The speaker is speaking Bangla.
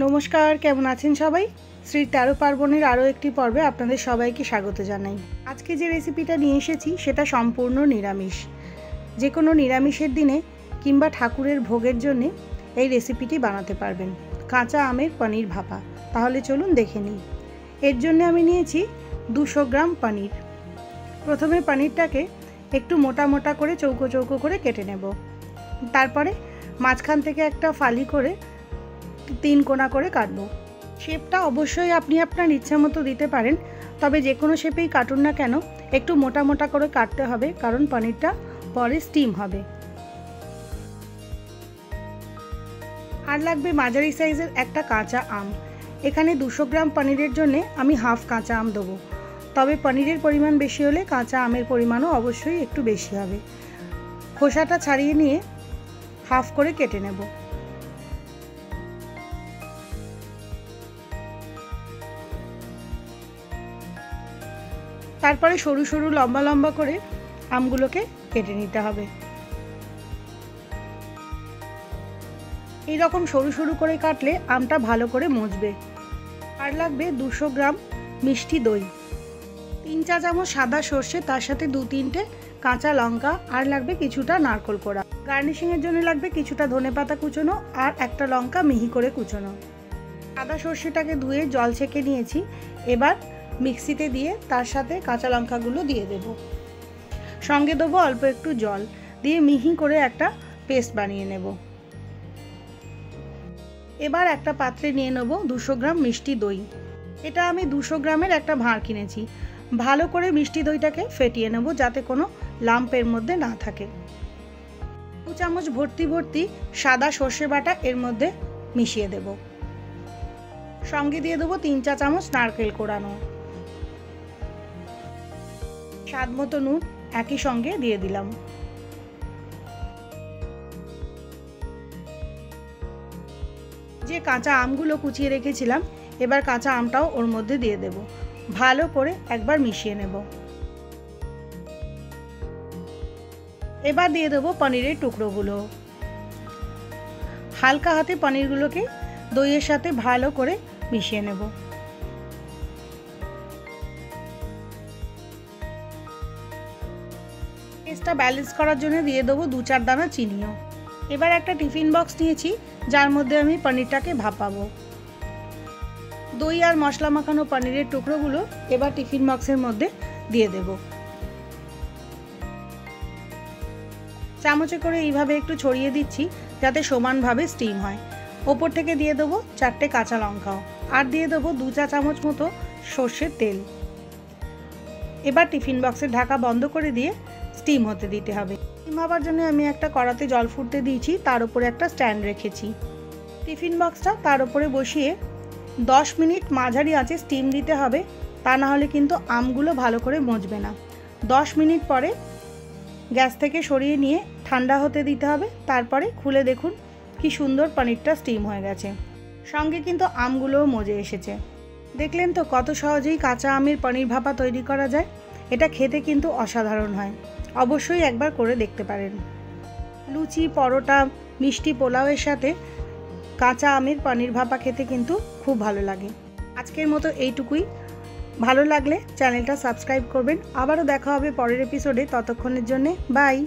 নমস্কার, কেমন আছেন সবাই? শ্রী ১৩ পার্বণের আরও একটি পর্বে আপনাদের সবাইকে স্বাগত জানাই। আজকে যে রেসিপিটা নিয়ে এসেছি সেটা সম্পূর্ণ নিরামিষ। যে কোনো নিরামিষের দিনে কিংবা ঠাকুরের ভোগের জন্যে এই রেসিপিটি বানাতে পারবেন। কাঁচা আমের পনির ভাপা। তাহলে চলুন দেখে নিই। এর জন্য আমি নিয়েছি 200 গ্রাম পনির। প্রথমে পনিরটাকে একটু মোটা মোটা করে চৌকো চৌকো করে কেটে নেব। তারপরে মাঝখান থেকে একটা ফালি করে 3 কোনা করে কাটবো। শেপটা অবশ্যই আপনি আপনার ইচ্ছা মতো দিতে পারেন, তবে যে কোনো শেপেই কাটুন না কেন একটু মোটা মোটা করে কাটতে হবে, কারণ পনিরটা পরে স্টিম হবে। আর লাগবে মাঝারি সাইজের একটা কাঁচা আম। এখানে 200 গ্রাম পনিরের জন্য আমি হাফ কাঁচা আম দেবো, তবে পনিরের পরিমাণ বেশি হলে কাঁচা আমের পরিমাণও অবশ্যই একটু বেশি হবে। খোসাটা ছাড়িয়ে নিয়ে হাফ করে কেটে নেব। তারপরে সরু সরু লম্বা লম্বা করে আমগুলোকে কেটে নিতে হবে। এই রকম সরু সরু করে কাটলে আমটা ভালো করে মজবে। আর লাগবে 200 গ্রাম মিষ্টি দই, 3 চা চামচ সাদা সর্ষে, তার সাথে 2-3টে কাঁচা লঙ্কা, আর লাগবে কিছুটা নারকেল কোড়া। গার্নিশিংয়ের জন্য লাগবে কিছুটা ধনেপাতা কুচোনো আর একটা লঙ্কা মিহি করে কুচোনো। সাদা সর্ষেটাকে ধুয়ে জল ছেঁকে নিয়েছি। এবার মিক্সিতে দিয়ে তার সাথে কাঁচা লঙ্কাগুলো দিয়ে দেব, সঙ্গে দেবো অল্প একটু জল দিয়ে মিহি করে একটা পেস্ট বানিয়ে নেব। এবার একটা পাত্রে নিয়ে নেব 200 গ্রাম মিষ্টি দই। এটা আমি 200 গ্রামের একটা ভাঁড় কিনেছি। ভালো করে মিষ্টি দইটাকে ফেটিয়ে নেব যাতে কোনো লাম্পের মধ্যে না থাকে। 2 চামচ ভর্তি ভর্তি সাদা সর্ষে বাটা এর মধ্যে মিশিয়ে দেব। সঙ্গে দিয়ে দেবো 3 চা চামচ নারকেল কোড়ানো, স্বাদ মতো নুন একই সঙ্গে দিয়ে দিলাম। যে কাঁচা আমগুলো কুচিয়ে রেখেছিলাম, এবার কাঁচা আমটাও ওর মধ্যে দিয়ে দেব। ভালো করে একবার মিশিয়ে নেব। এবার দিয়ে দেবো পনিরের টুকরোগুলো। হালকা হাতে পনিরগুলোকে দইয়ের সাথে ভালো করে মিশিয়ে নেব। টেস্টটা ব্যালেন্স করার জন্য দিয়ে দেবো 2-4 দানা চিনিও। এবার একটা টিফিন বক্স নিয়েছি, যার মধ্যে আমি পনিরটাকে ভাপাবো। দই আর মশলা মাখানো পনিরের টুকরোগুলো এবার টিফিন বক্সের মধ্যে দিয়ে দেব। চামচে করে এইভাবে একটু ছড়িয়ে দিচ্ছি যাতে সমানভাবে স্টিম হয়। ওপর থেকে দিয়ে দেবো 4টে কাঁচা লঙ্কাও, আর দিয়ে দেবো 2 চা চামচ মতো সর্ষের তেল। এবার টিফিন বক্সের ঢাকা বন্ধ করে দিয়ে স্টিম হতে দিতে হবে। স্টিম হওয়ার জন্য আমি একটা কড়াতে জল ফুটতে দিয়েছি, তার উপরে একটা স্ট্যান্ড রেখেছি। টিফিন বক্সটা তার উপরে বসিয়ে 10 মিনিট মাঝারি আঁচে স্টিম দিতে হবে, তা না হলে কিন্তু আমগুলো ভালো করে মজবে না। 10 মিনিট পরে গ্যাস থেকে সরিয়ে নিয়ে ঠান্ডা হতে দিতে হবে। তারপরে খুলে দেখুন কি সুন্দর পনিরটা স্টিম হয়ে গেছে, সঙ্গে কিন্তু আমগুলোও মজে এসেছে। দেখলেন তো কত সহজেই কাঁচা আমের পনির ভাপা তৈরি করা যায়। এটা খেতে কিন্তু অসাধারণ হয়, অবশ্যই একবার করে দেখতে পারেন। লুচি, পরোটা, মিষ্টি পোলাওয়ের সাথে কাঁচা আমের পনির ভাপা খেতে কিন্তু খুব ভালো লাগে। আজকের মতো এইটুকুই। ভালো লাগলে চ্যানেলটা সাবস্ক্রাইব করবেন। আবারও দেখা হবে পরের এপিসোডে। ততক্ষণের জন্যে বাই।